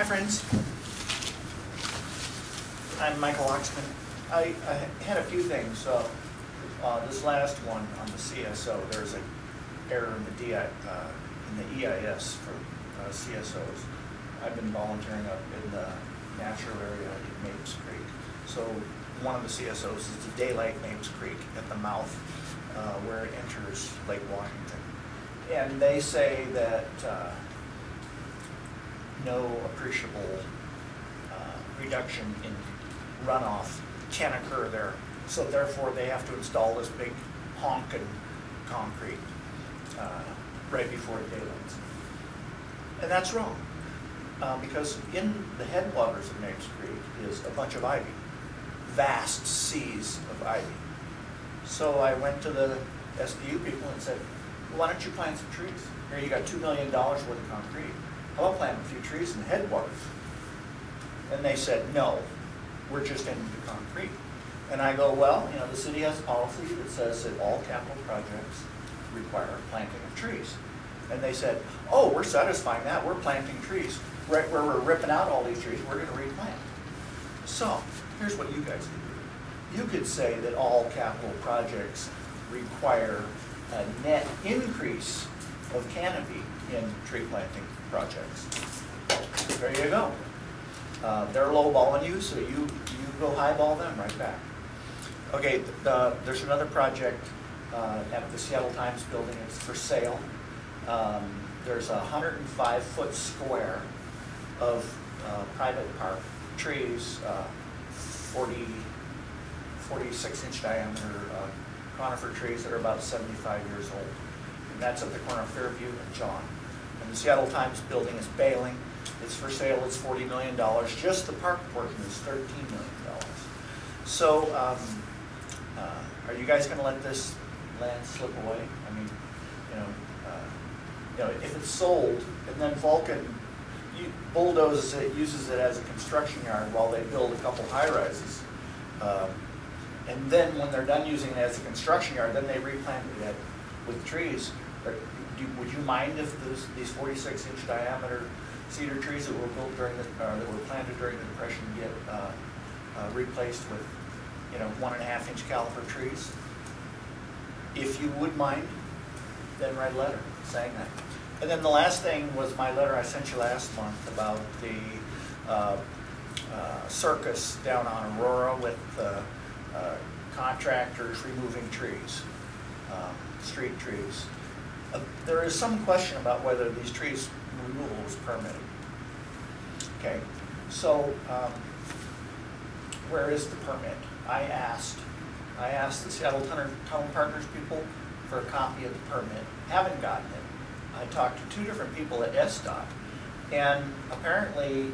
Hi friends, I'm Michael Oxman. I had a few things. This last one on the CSO, there's an error in the EIS for CSOs. I've been volunteering up in the natural area in Mapes Creek. So one of the CSOs is the Daylight Mapes Creek at the mouth where it enters Lake Washington. And they say that no appreciable reduction in runoff can occur there. So therefore they have to install this big honkin concrete right before it daylights. And that's wrong because in the headwaters of Mapes Creek is a bunch of ivy, vast seas of ivy. So I went to the SDU people and said, well, why don't you plant some trees? Here you got $2 million worth of concrete. How about planting a few trees in the headwaters? And they said, no, we're just into the concrete. And I go, well, you know, the city has a policy that says that all capital projects require planting of trees. And they said, oh, we're satisfying that. We're planting trees. Right where we're ripping out all these trees, we're going to replant. So here's what you guys could do. You could say that all capital projects require a net increase of canopy in tree planting projects. There you go. They're lowballing you, so you go highball them right back. Okay, there's another project at the Seattle Times building. It's for sale. There's a 105-foot square of private park trees, 46-inch diameter conifer trees that are about 75 years old. And that's at the corner of Fairview and John. And the Seattle Times building is bailing. It's for sale. It's $40 million. Just the park portion is $13 million. So are you guys going to let this land slip away? I mean, you know, if it's sold and then Vulcan bulldozes it, uses it as a construction yard while they build a couple high-rises, and then when they're done using it as a construction yard, then they replant it with trees. Would you mind if these 46-inch diameter cedar trees that were built during that were planted during the Depression get replaced with, 1.5-inch caliber trees? If you would mind, then write a letter saying that. And then the last thing was my letter I sent you last month about the circus down on Aurora with contractors removing trees, street trees. There is some question about whether these trees removal was permitted. Okay, so where is the permit? I asked the Seattle Tunnel Partners people for a copy of the permit. Haven't gotten it. I talked to 2 different people at SDOT, and apparently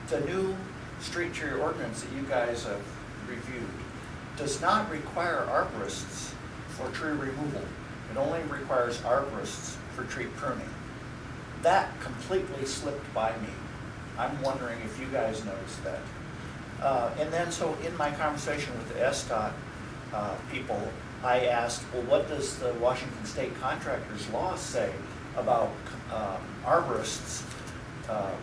the new street tree ordinance that you guys have reviewed does not require arborists for tree removal. It only requires arborists for tree pruning. That completely slipped by me. I'm wondering if you guys noticed that. And then so in my conversation with the SDOT people, I asked, well, what does the Washington State Contractors Law say about arborists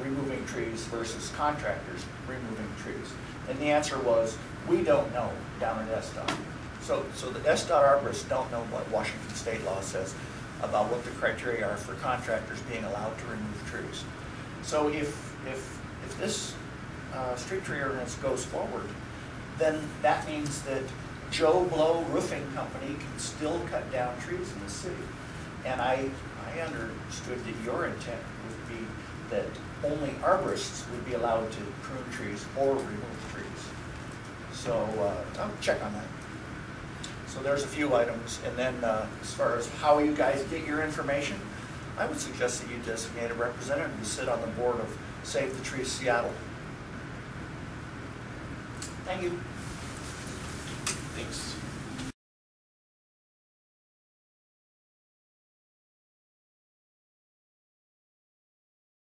removing trees versus contractors removing trees? And the answer was, we don't know down at SDOT. So the SDOT arborists don't know what Washington State law says about what the criteria are for contractors being allowed to remove trees. So if this street tree ordinance goes forward, then that means that Joe Blow Roofing Company can still cut down trees in the city. And I understood that your intent would be that only arborists would be allowed to prune trees or remove trees. So I'll check on that. So there's a few items. And then as far as how you guys get your information, I would suggest that you designate a representative to sit on the board of Save the Trees Seattle. Thank you. Thanks.